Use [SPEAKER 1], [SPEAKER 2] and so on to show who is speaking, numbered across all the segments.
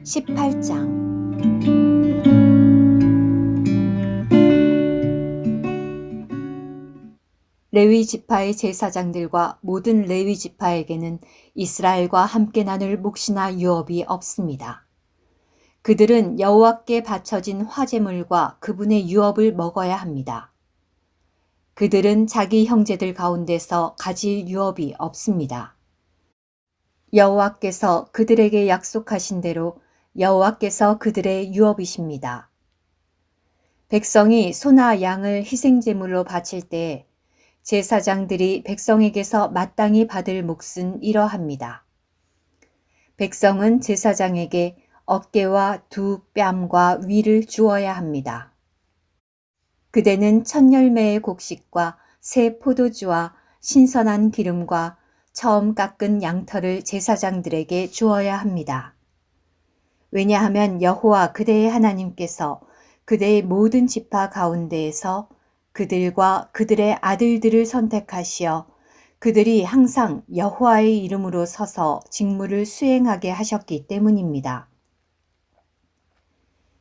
[SPEAKER 1] 18장 레위 지파의 제사장들과 모든 레위 지파에게는 이스라엘과 함께 나눌 몫이나 유업이 없습니다. 그들은 여호와께 바쳐진 화제물과 그분의 유업을 먹어야 합니다. 그들은 자기 형제들 가운데서 가질 유업이 없습니다. 여호와께서 그들에게 약속하신 대로 여호와께서 그들의 유업이십니다. 백성이 소나 양을 희생제물로 바칠 때 제사장들이 백성에게서 마땅히 받을 몫은 이러합니다. 백성은 제사장에게 어깨와 두 뺨과 위를 주어야 합니다. 그대는 첫 열매의 곡식과 새 포도주와 신선한 기름과 처음 깎은 양털을 제사장들에게 주어야 합니다. 왜냐하면 여호와 그대의 하나님께서 그대의 모든 지파 가운데에서 그들과 그들의 아들들을 선택하시어 그들이 항상 여호와의 이름으로 서서 직무를 수행하게 하셨기 때문입니다.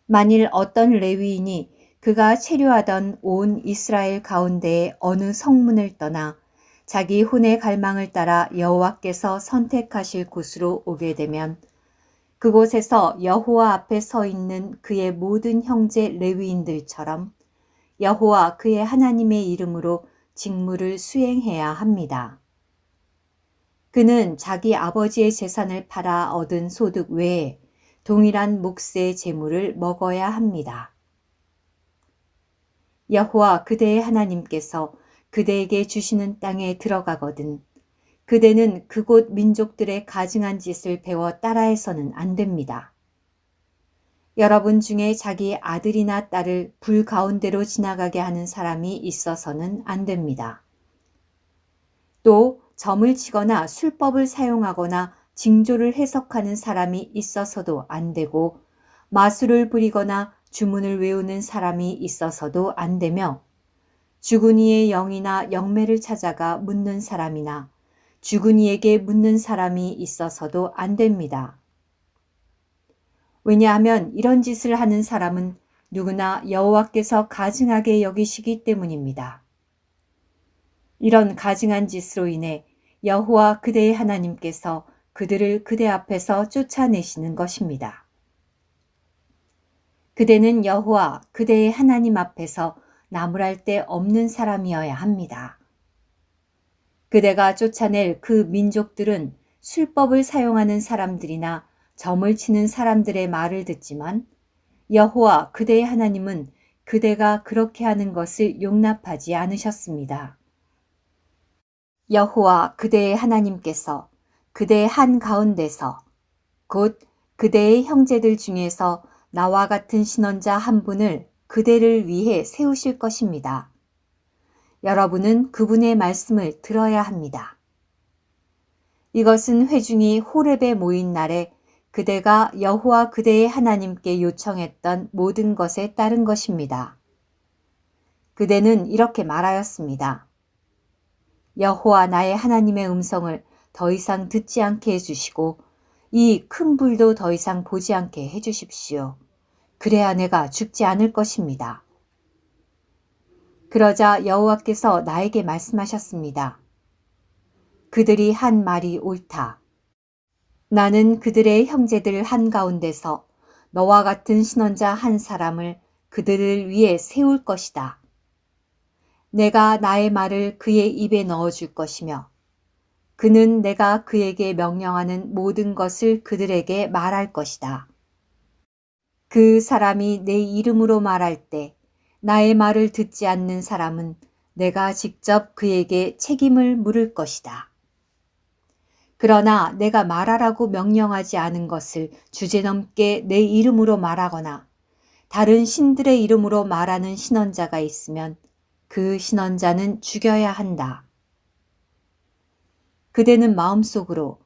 [SPEAKER 1] 만일 어떤 레위인이 그가 체류하던 온 이스라엘 가운데의 어느 성문을 떠나 자기 혼의 갈망을 따라 여호와께서 선택하실 곳으로 오게 되면 그곳에서 여호와 앞에 서 있는 그의 모든 형제 레위인들처럼 여호와 그의 하나님의 이름으로 직무를 수행해야 합니다. 그는 자기 아버지의 재산을 팔아 얻은 소득 외에 동일한 몫의 재물을 먹어야 합니다. 여호와 그대의 하나님께서 그대에게 주시는 땅에 들어가거든 그대는 그곳 민족들의 가증한 짓을 배워 따라해서는 안 됩니다. 여러분 중에 자기 아들이나 딸을 불 가운데로 지나가게 하는 사람이 있어서는 안 됩니다. 또 점을 치거나 술법을 사용하거나 징조를 해석하는 사람이 있어서도 안 되고 마술을 부리거나 주문을 외우는 사람이 있어서도 안 되며 죽은 이의 영이나 영매를 찾아가 묻는 사람이나 죽은 이에게 묻는 사람이 있어서도 안 됩니다. 왜냐하면 이런 짓을 하는 사람은 누구나 여호와께서 가증하게 여기시기 때문입니다. 이런 가증한 짓으로 인해 여호와 그대의 하나님께서 그들을 그대 앞에서 쫓아내시는 것입니다. 그대는 여호와 그대의 하나님 앞에서 나무랄 데 없는 사람이어야 합니다. 그대가 쫓아낼 그 민족들은 술법을 사용하는 사람들이나 점을 치는 사람들의 말을 듣지만 여호와 그대의 하나님은 그대가 그렇게 하는 것을 용납하지 않으셨습니다. 여호와 그대의 하나님께서 그대의 한가운데서 곧 그대의 형제들 중에서 나와 같은 신원자 한 분을 그대를 위해 세우실 것입니다. 여러분은 그분의 말씀을 들어야 합니다. 이것은 회중이 호렙에 모인 날에 그대가 여호와 그대의 하나님께 요청했던 모든 것에 따른 것입니다. 그대는 이렇게 말하였습니다. 여호와 나의 하나님의 음성을 더 이상 듣지 않게 해주시고 이 큰 불도 더 이상 보지 않게 해주십시오. 그래야 내가 죽지 않을 것입니다. 그러자 여호와께서 나에게 말씀하셨습니다. 그들이 한 말이 옳다. 나는 그들의 형제들 한가운데서 너와 같은 신원자 한 사람을 그들을 위해 세울 것이다. 내가 나의 말을 그의 입에 넣어줄 것이며 그는 내가 그에게 명령하는 모든 것을 그들에게 말할 것이다. 그 사람이 내 이름으로 말할 때 나의 말을 듣지 않는 사람은 내가 직접 그에게 책임을 물을 것이다. 그러나 내가 말하라고 명령하지 않은 것을 주제넘게 내 이름으로 말하거나 다른 신들의 이름으로 말하는 신원자가 있으면 그 신원자는 죽여야 한다. 그대는 마음속으로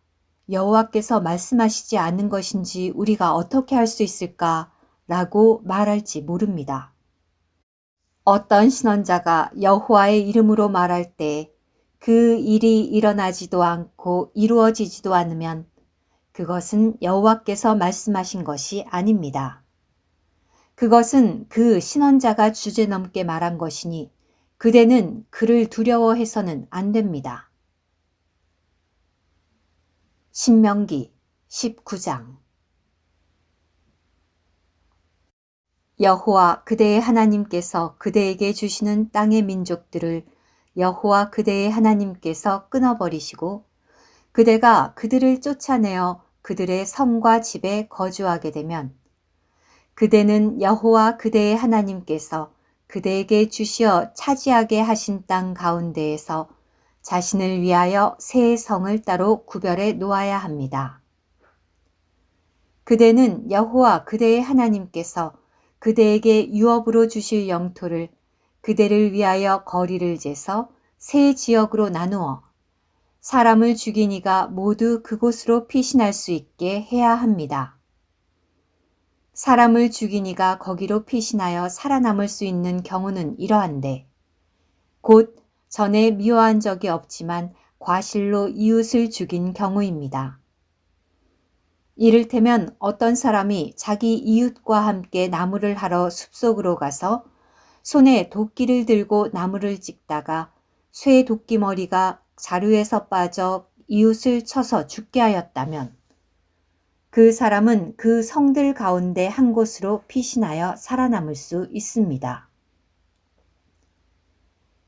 [SPEAKER 1] 여호와께서 말씀하시지 않는 것인지 우리가 어떻게 할 수 있을까? 라고 말할지 모릅니다. 어떤 신원자가 여호와의 이름으로 말할 때 그 일이 일어나지도 않고 이루어지지도 않으면 그것은 여호와께서 말씀하신 것이 아닙니다. 그것은 그 신언자가 주제넘게 말한 것이니 그대는 그를 두려워해서는 안 됩니다. 신명기 19장. 여호와 그대의 하나님께서 그대에게 주시는 땅의 민족들을 여호와 그대의 하나님께서 끊어버리시고 그대가 그들을 쫓아내어 그들의 성과 집에 거주하게 되면 그대는 여호와 그대의 하나님께서 그대에게 주시어 차지하게 하신 땅 가운데에서 자신을 위하여 새 성을 따로 구별해 놓아야 합니다. 그대는 여호와 그대의 하나님께서 그대에게 유업으로 주실 영토를 그대를 위하여 거리를 재서 세 지역으로 나누어 사람을 죽인 이가 모두 그곳으로 피신할 수 있게 해야 합니다. 사람을 죽인 이가 거기로 피신하여 살아남을 수 있는 경우는 이러한데 곧 전에 미워한 적이 없지만 과실로 이웃을 죽인 경우입니다. 이를테면 어떤 사람이 자기 이웃과 함께 나무를 하러 숲속으로 가서 손에 도끼를 들고 나무를 찍다가 쇠 도끼 머리가 자루에서 빠져 이웃을 쳐서 죽게 하였다면 그 사람은 그 성들 가운데 한 곳으로 피신하여 살아남을 수 있습니다.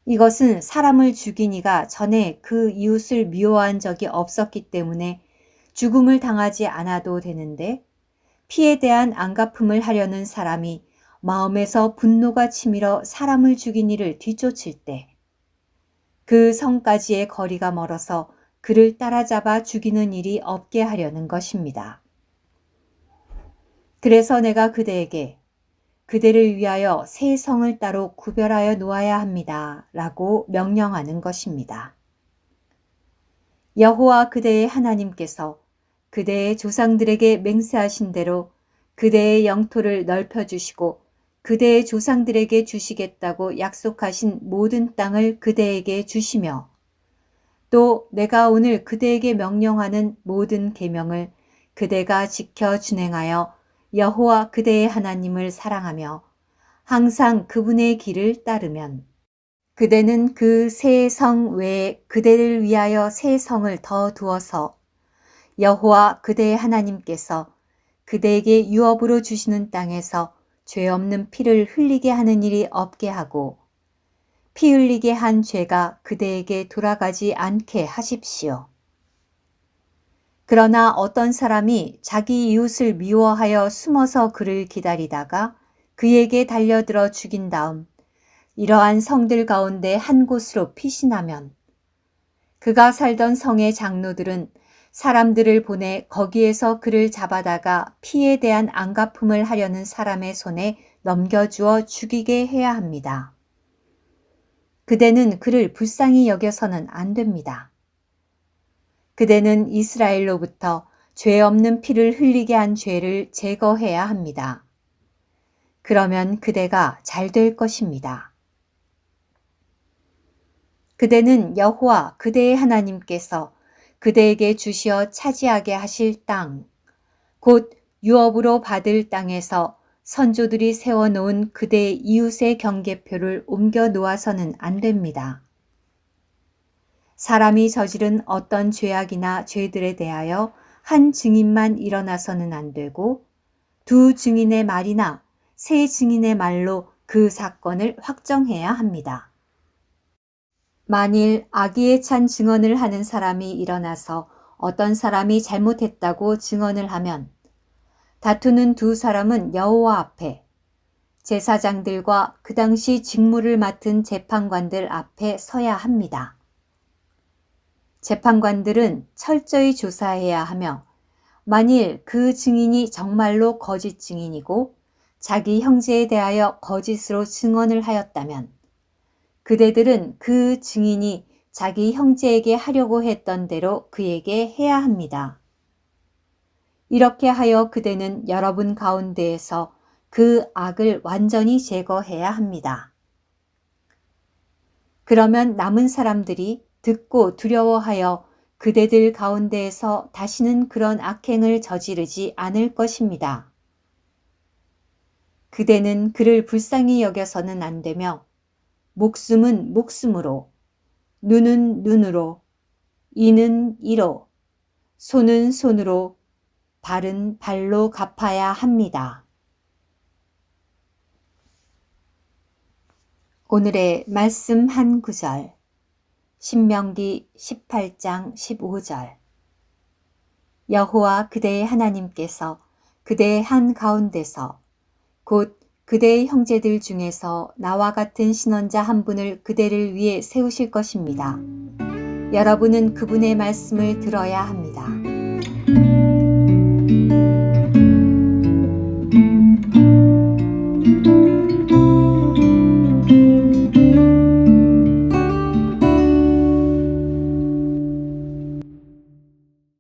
[SPEAKER 1] 이것은 사람을 죽인 이가 전에 그 이웃을 미워한 적이 없었기 때문에 죽음을 당하지 않아도 되는데 피에 대한 안갚음을 하려는 사람이 마음에서 분노가 치밀어 사람을 죽인 이를 뒤쫓을 때 그 성까지의 거리가 멀어서 그를 따라잡아 죽이는 일이 없게 하려는 것입니다. 그래서 내가 그대에게 그대를 위하여 새 성을 따로 구별하여 놓아야 합니다. 라고 명령하는 것입니다. 여호와 그대의 하나님께서 그대의 조상들에게 맹세하신 대로 그대의 영토를 넓혀주시고 그대의 조상들에게 주시겠다고 약속하신 모든 땅을 그대에게 주시며 또 내가 오늘 그대에게 명령하는 모든 계명을 그대가 지켜 준행하여 여호와 그대의 하나님을 사랑하며 항상 그분의 길을 따르면 그대는 그 새 성 외에 그대를 위하여 새 성을 더 두어서 여호와 그대의 하나님께서 그대에게 유업으로 주시는 땅에서 죄 없는 피를 흘리게 하는 일이 없게 하고 피 흘리게 한 죄가 그대에게 돌아가지 않게 하십시오. 그러나 어떤 사람이 자기 이웃을 미워하여 숨어서 그를 기다리다가 그에게 달려들어 죽인 다음 이러한 성들 가운데 한 곳으로 피신하면 그가 살던 성의 장로들은 사람들을 보내 거기에서 그를 잡아다가 피에 대한 안갚음을 하려는 사람의 손에 넘겨주어 죽이게 해야 합니다. 그대는 그를 불쌍히 여겨서는 안 됩니다. 그대는 이스라엘로부터 죄 없는 피를 흘리게 한 죄를 제거해야 합니다. 그러면 그대가 잘 될 것입니다. 그대는 여호와 그대의 하나님께서 그대에게 주시어 차지하게 하실 땅, 곧 유업으로 받을 땅에서 선조들이 세워놓은 그대의 이웃의 경계표를 옮겨 놓아서는 안 됩니다. 사람이 저지른 어떤 죄악이나 죄들에 대하여 한 증인만 일어나서는 안 되고 두 증인의 말이나 세 증인의 말로 그 사건을 확정해야 합니다. 만일 악의에 찬 증언을 하는 사람이 일어나서 어떤 사람이 잘못했다고 증언을 하면 다투는 두 사람은 여호와 앞에 제사장들과 그 당시 직무를 맡은 재판관들 앞에 서야 합니다. 재판관들은 철저히 조사해야 하며 만일 그 증인이 정말로 거짓 증인이고 자기 형제에 대하여 거짓으로 증언을 하였다면 그대들은 그 증인이 자기 형제에게 하려고 했던 대로 그에게 해야 합니다. 이렇게 하여 그대는 여러분 가운데에서 그 악을 완전히 제거해야 합니다. 그러면 남은 사람들이 듣고 두려워하여 그대들 가운데에서 다시는 그런 악행을 저지르지 않을 것입니다. 그대는 그를 불쌍히 여겨서는 안 되며 목숨은 목숨으로, 눈은 눈으로, 이는 이로, 손은 손으로, 발은 발로 갚아야 합니다. 오늘의 말씀 한 구절, 신명기 18장 15절. 여호와 그대의 하나님께서 그대의 한 가운데서 곧 그대의 형제들 중에서 나와 같은 신원자 한 분을 그대를 위해 세우실 것입니다. 여러분은 그분의 말씀을 들어야 합니다.